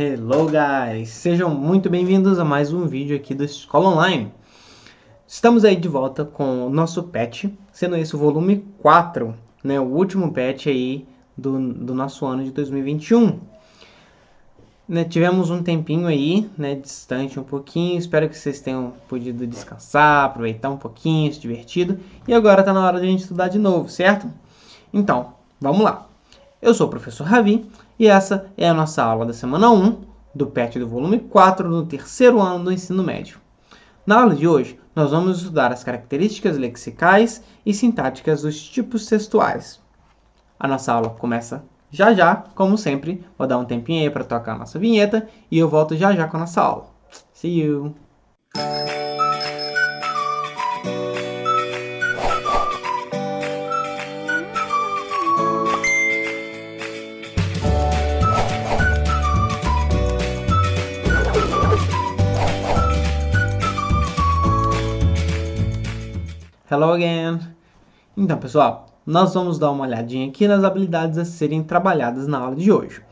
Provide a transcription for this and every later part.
Hello guys, sejam muito bem-vindos a mais um vídeo aqui do Escola Online. Estamos aí de volta com o nosso patch, sendo esse o volume 4, né, o último patch aí do nosso ano de 2021. Né, tivemos um tempinho aí, né, distante um pouquinho, espero que vocês tenham podido descansar, aproveitar um pouquinho, se divertido. E agora está na hora de a gente estudar de novo, certo? Então, vamos lá. Eu sou o professor Ravi e essa é a nossa aula da semana 1 do PET do volume 4 do terceiro ano do ensino médio. Na aula de hoje, nós vamos estudar as características lexicais e sintáticas dos tipos textuais. A nossa aula começa já já, como sempre. Vou dar um tempinho aí para tocar a nossa vinheta e eu volto já já com a nossa aula. See you! Hello again! Então, pessoal, nós vamos dar uma olhadinha aqui nas habilidades a serem trabalhadas na aula de hoje.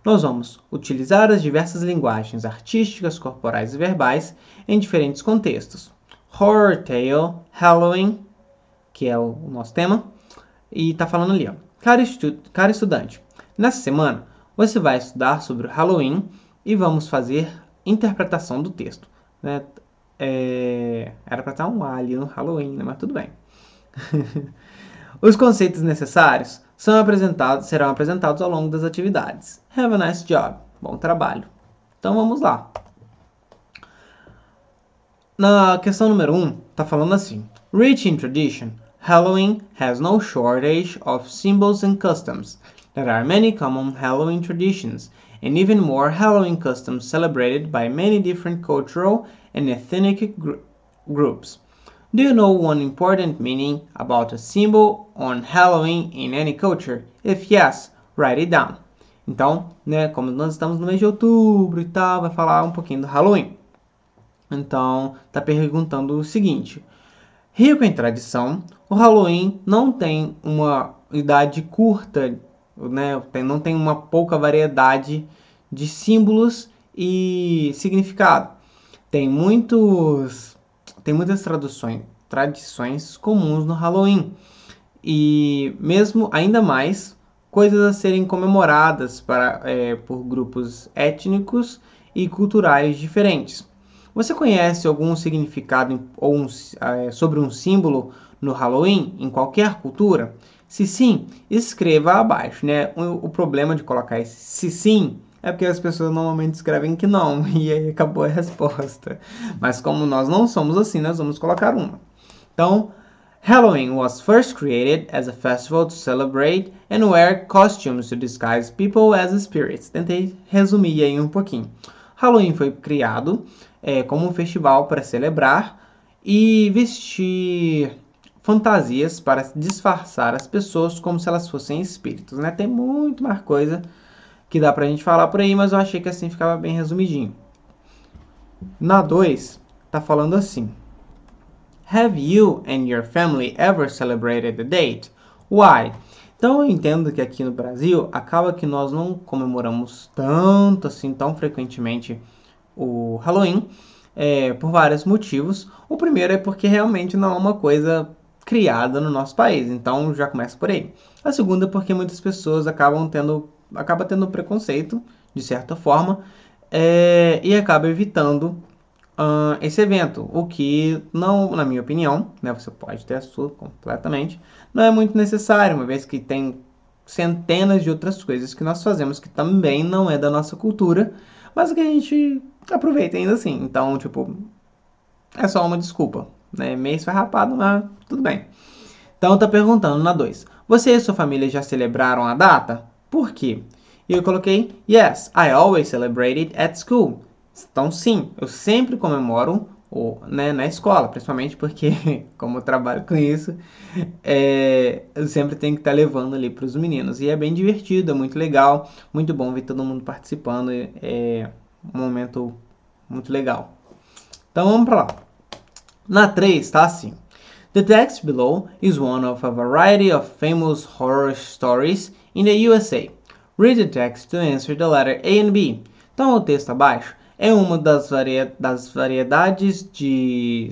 Nós vamos utilizar as diversas linguagens artísticas, corporais e verbais em diferentes contextos. Horror Tale, Halloween, que é o nosso tema, e tá falando ali, ó. Cara estudante, nessa semana você vai estudar sobre o Halloween e vamos fazer interpretação do texto, né? Era para estar um A ali no Halloween, né? Mas tudo bem. Os conceitos necessários serão apresentados ao longo das atividades. Have a nice job. Bom trabalho. Então vamos lá. Na questão número 1, está falando assim. Rich in tradition, Halloween has no shortage of symbols and customs. There are many common Halloween traditions, and even more Halloween customs celebrated by many different cultural and ethnic groups. Do you know one important meaning about a symbol on Halloween in any culture? If yes, write it down. Então, né, como nós estamos no mês de outubro e tal, vai falar um pouquinho do Halloween. Então, tá perguntando o seguinte. Rico em tradição, o Halloween não tem uma idade curta, né, não tem uma pouca variedade de símbolos e significado. Tem muitas tradições comuns no Halloween e mesmo ainda mais coisas a serem comemoradas por grupos étnicos e culturais diferentes. Você conhece algum significado ou sobre um símbolo no Halloween em qualquer cultura? Se sim, escreva abaixo, né? O problema de colocar esse se sim é porque as pessoas normalmente escrevem que não, e aí acabou a resposta. Mas como nós não somos assim, nós vamos colocar uma. Então, Halloween was first created as a festival to celebrate and wear costumes to disguise people as spirits. Tentei resumir aí um pouquinho. Halloween foi criado como um festival para celebrar e vestir fantasias para disfarçar as pessoas como se elas fossem espíritos, né? Tem muito mais coisa que dá pra gente falar por aí, mas eu achei que assim ficava bem resumidinho. Na 2, tá falando assim. Have you and your family ever celebrated the date? Why? Então eu entendo que aqui no Brasil acaba que nós não comemoramos tanto assim, tão frequentemente o Halloween, por vários motivos. O primeiro é porque realmente não é uma coisa criada no nosso país, então já começa por aí. A segunda é porque muitas pessoas acaba tendo preconceito, de certa forma, e acaba evitando esse evento, o que não, na minha opinião, né, você pode ter a sua completamente, não é muito necessário, uma vez que tem centenas de outras coisas que nós fazemos que também não é da nossa cultura, mas que a gente aproveita ainda assim. Então, tipo, é só uma desculpa, né? Meio esfarrapado, mas tudo bem. Então, tá perguntando na 2. Você e sua família já celebraram a data? Por quê? E eu coloquei, yes, I always celebrate it at school. Então, sim, eu sempre comemoro né, na escola, principalmente porque, como eu trabalho com isso, eu sempre tenho que estar levando ali para os meninos. E é bem divertido, é muito legal, muito bom ver todo mundo participando, é um momento muito legal. Então, vamos para lá. Na 3, tá assim. The text below is one of a variety of famous horror stories in the USA. Read the text to answer the letter A and B. Então, o texto abaixo é uma das variedades de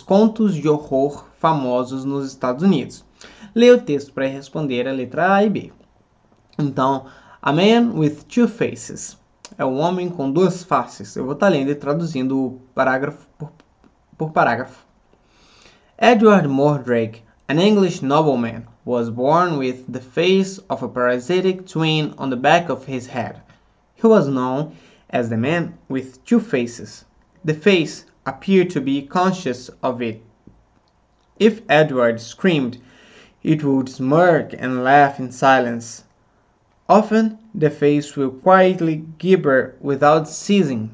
contos de horror famosos nos Estados Unidos. Leia o texto para responder a letra A e B. Então, A Man with Two Faces é um homem com duas faces. Eu vou estar lendo e traduzindo parágrafo por parágrafo. Edward Mordrake, an English nobleman, was born with the face of a parasitic twin on the back of his head. He was known as the man with two faces. The face appeared to be conscious of it. If Edward screamed, it would smirk and laugh in silence. Often the face will quietly gibber without ceasing.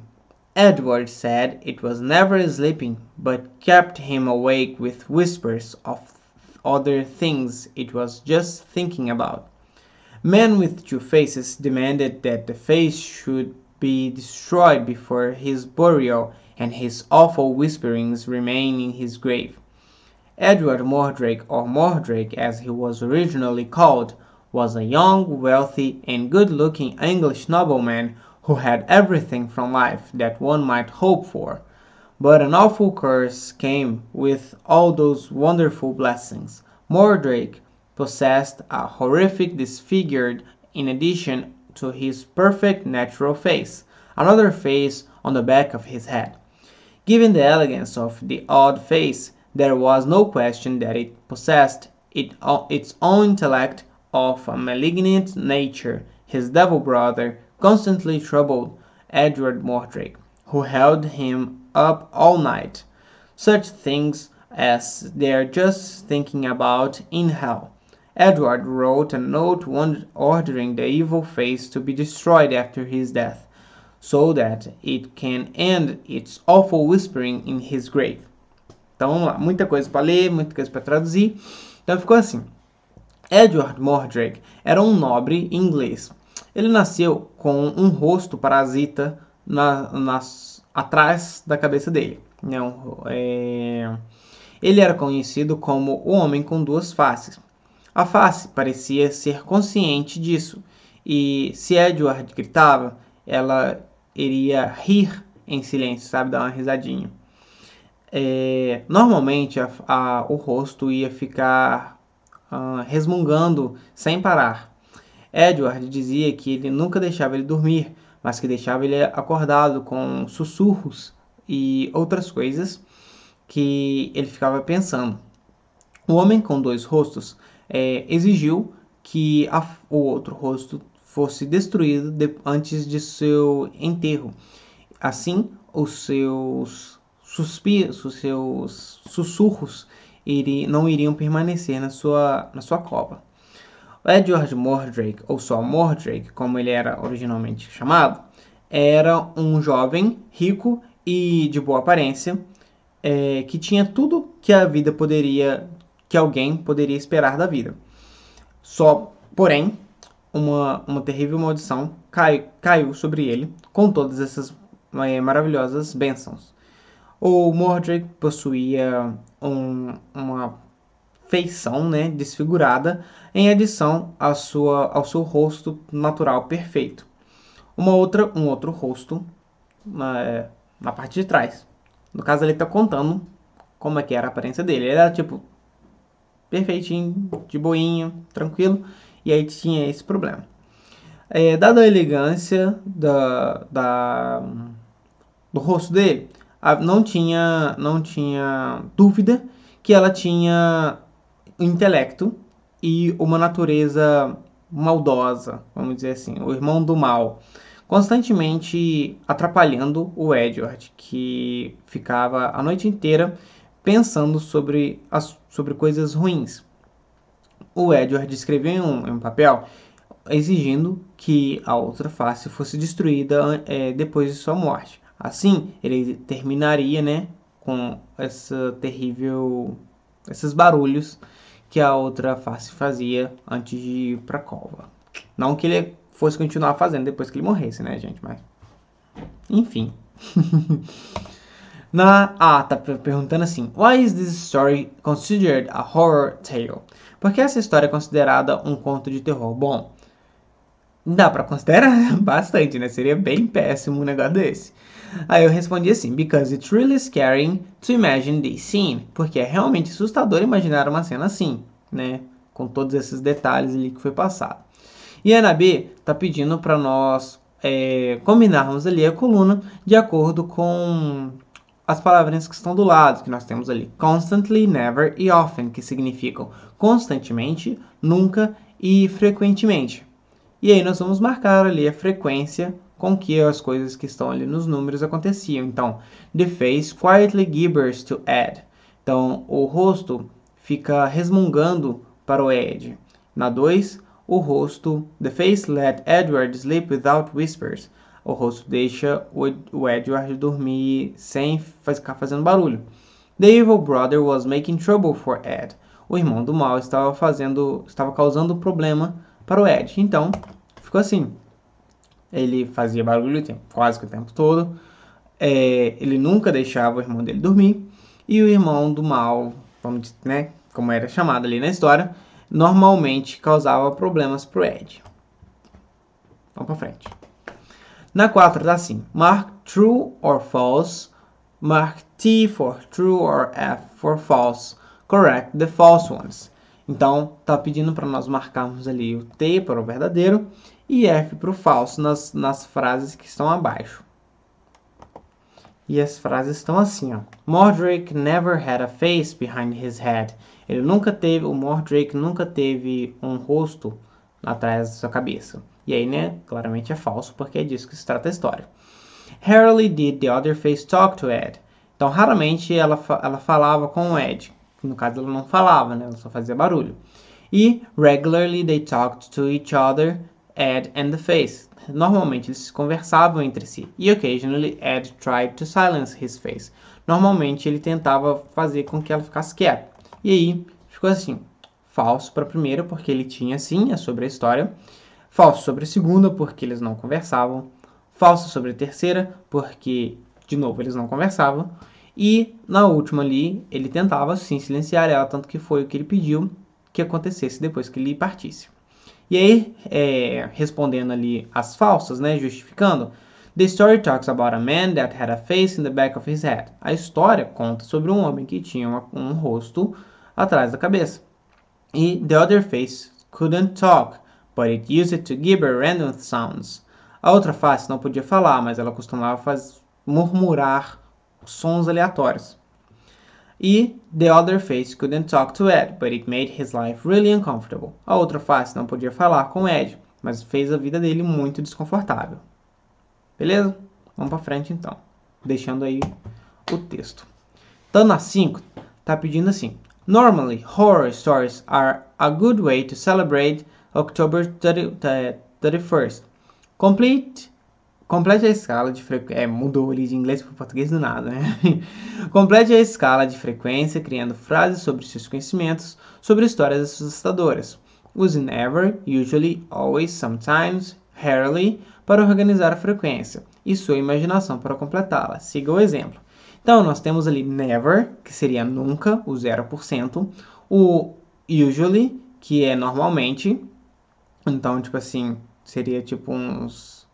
Edward said it was never sleeping, but kept him awake with whispers of other things it was just thinking about. Man with Two Faces demanded that the face should be destroyed before his burial and his awful whisperings remain in his grave. Edward Mordrake, or Mordrake as he was originally called, was a young, wealthy, and good-looking English nobleman who had everything from life that one might hope for. But an awful curse came with all those wonderful blessings. Mordrake possessed a horrific disfigured in addition to his perfect natural face, another face on the back of his head. Given the elegance of the odd face, there was no question that it possessed its own intellect of a malignant nature. His devil brother constantly troubled Edward Mordrake, who held him up all night. Such things as they're just thinking about in hell. Edward wrote a note ordering the evil face to be destroyed after his death, so that it can end its awful whispering in his grave. Então vamos lá, muita coisa para ler, muita coisa para traduzir. Então ficou assim. Edward Mordrake era um nobre inglês. Ele nasceu com um rosto parasita atrás da cabeça dele. Ele era conhecido como o homem com duas faces. A face parecia ser consciente disso, e se Edward gritava, ela iria rir em silêncio, sabe? Dar uma risadinha. Normalmente o rosto ia ficar resmungando sem parar. Edward dizia que ele nunca deixava ele dormir, mas que deixava ele acordado com sussurros e outras coisas que ele ficava pensando. O homem com dois rostos exigiu que o outro rosto fosse destruído antes de seu enterro. Assim, os seus suspiros, os seus sussurros não iriam permanecer na sua cova. Edward Mordrake, ou só Mordrake, como ele era originalmente chamado, era um jovem rico e de boa aparência, que tinha tudo que que alguém poderia esperar da vida. Porém, uma terrível maldição caiu sobre ele com todas essas maravilhosas bênçãos. O Mordrake possuía uma feição, desfigurada, em adição ao seu rosto natural perfeito. Um outro rosto na parte de trás. No caso, ele está contando como é que era a aparência dele. Ele era tipo perfeitinho, de boinha, tranquilo, e aí tinha esse problema. Dada a elegância do rosto dele, não tinha dúvida que ela tinha um intelecto e uma natureza maldosa, vamos dizer assim, o irmão do mal, constantemente atrapalhando o Edward, que ficava a noite inteira pensando sobre coisas ruins. O Edward escreveu em um papel exigindo que a outra face fosse destruída depois de sua morte. Assim, ele terminaria, com esses barulhos que a outra face fazia antes de ir para a cova. Não que ele fosse continuar fazendo depois que ele morresse, gente? Mas, enfim. Tá perguntando assim: Why is this story considered a horror tale? Por que essa história é considerada um conto de terror? Bom, Dá pra considerar bastante, né? Seria bem péssimo um negócio desse. Aí eu respondi assim, because it's really scary to imagine this scene. Porque é realmente assustador imaginar uma cena assim, né? Com todos esses detalhes ali que foi passado. E a Ana B tá pedindo para nós combinarmos ali a coluna de acordo com as palavrinhas que estão do lado, que nós temos ali constantly, never e often, que significam constantemente, nunca e frequentemente. E aí nós vamos marcar ali a frequência com que as coisas que estão ali nos números aconteciam. Então, the face quietly gibbers to Ed. Então, o rosto fica resmungando para o Ed. Na 2, o rosto, the face let Edward sleep without whispers. O rosto deixa o Edward dormir sem ficar fazendo barulho. The evil brother was making trouble for Ed. O irmão do mal estava causando problema para o Ed. Então, ficou assim. Ele fazia barulho quase que o tempo todo. Ele nunca deixava o irmão dele dormir. E o irmão do mal, vamos dizer, né, como era chamado ali na história, normalmente causava problemas pro Ed. Vamos para frente. Na 4 tá assim: mark true or false, mark T for true or F for false, correct the false ones. Então, tá pedindo para nós marcarmos ali o T para o verdadeiro e F para o falso nas frases que estão abaixo. E as frases estão assim, ó. Mordrake never had a face behind his head. O Mordrake nunca teve um rosto atrás da sua cabeça. E aí, né, claramente é falso, porque é disso que se trata a história. Rarely did the other face talk to Ed. Então, raramente ela falava com o Ed. No caso, ela não falava, né, ela só fazia barulho. E regularly they talked to each other, Ed and the face. Normalmente eles conversavam entre si. E occasionally Ed tried to silence his face. Normalmente ele tentava fazer com que ela ficasse quieta. E aí ficou assim: falso para a primeira, porque ele tinha sim, é sobre a história. Falso sobre a segunda, porque eles não conversavam. Falso sobre a terceira, porque, de novo, eles não conversavam. E na última ali, ele tentava sim silenciar ela, tanto que foi o que ele pediu que acontecesse depois que ele partisse. E aí, respondendo ali as falsas, né, justificando, the story talks about a man that had a face in the back of his head. A história conta sobre um homem que tinha um rosto atrás da cabeça. E the other face couldn't talk, but it used it to gibber random sounds. A outra face não podia falar, mas ela costumava murmurar sons aleatórios. E the other face couldn't talk to Ed, but it made his life really uncomfortable. A outra face não podia falar com Ed, mas fez a vida dele muito desconfortável. Beleza? Vamos para frente então, deixando aí o texto. Então na 5, tá pedindo assim: Normally, horror stories are a good way to celebrate October 31st. Complete a escala de frequência. Mudou ali de inglês para português do nada, né? Complete a escala de frequência, criando frases sobre seus conhecimentos sobre histórias assustadoras. Use never, usually, always, sometimes, rarely para organizar a frequência e sua imaginação para completá-la. Siga o exemplo. Então, nós temos ali never, que seria nunca, o 0%. O usually, que é normalmente. Então, tipo assim, seria tipo uns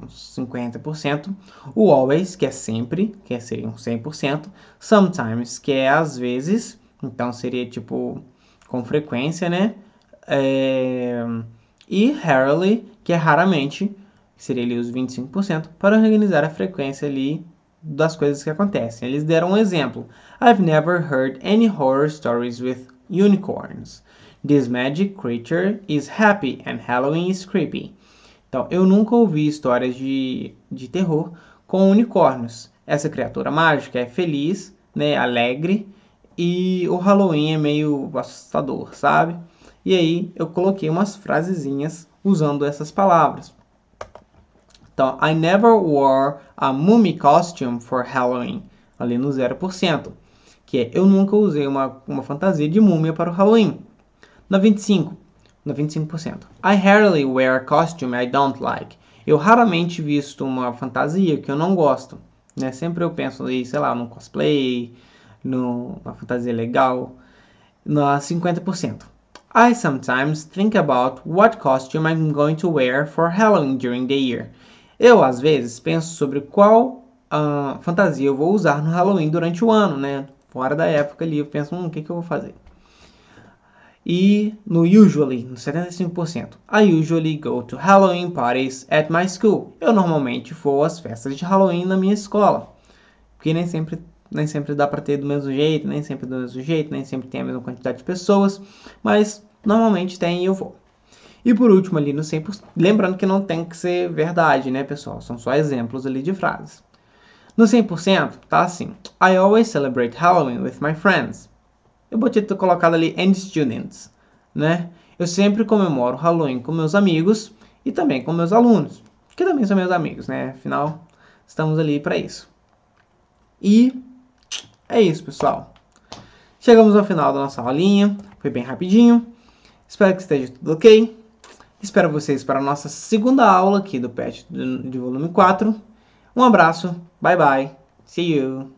50%. O always, que é sempre, que seria uns 100%. Sometimes, que é às vezes. Então, seria tipo com frequência, né? E rarely, que é raramente, que seria ali os 25%, para organizar a frequência ali das coisas que acontecem. Eles deram um exemplo. I've never heard any horror stories with unicorns. This magic creature is happy and Halloween is creepy. Então, eu nunca ouvi histórias de terror com unicórnios. Essa criatura mágica é feliz, né, alegre, e o Halloween é meio assustador, sabe? E aí eu coloquei umas frasezinhas usando essas palavras. Então, I never wore a mummy costume for Halloween, ali no 0%, que é eu nunca usei uma fantasia de múmia para o Halloween. No 25%. I rarely wear a costume I don't like. Eu raramente visto uma fantasia que eu não gosto, né? Sempre eu penso aí, sei lá, num cosplay, numa fantasia legal. No 50%. I sometimes think about what costume I'm going to wear for Halloween during the year. Eu, às vezes, penso sobre qual fantasia eu vou usar no Halloween durante o ano, né? Fora da época ali, eu penso, o que eu vou fazer? E no usually, no 75%. I usually go to Halloween parties at my school. Eu normalmente vou às festas de Halloween na minha escola. Porque nem sempre dá para ter do mesmo jeito, nem sempre do mesmo jeito, nem sempre tem a mesma quantidade de pessoas, mas normalmente tem e eu vou. E por último ali no 100%, lembrando que não tem que ser verdade, né, pessoal? São só exemplos ali de frases. No 100% tá assim: I always celebrate Halloween with my friends. Eu botei ter colocado ali and students, né? Eu sempre comemoro Halloween com meus amigos e também com meus alunos, que também são meus amigos, né? Afinal, estamos ali para isso. E é isso, pessoal. Chegamos ao final da nossa aulinha, foi bem rapidinho. Espero que esteja tudo ok. Espero vocês para a nossa segunda aula aqui do PET de volume 4. Um abraço, bye bye, see you!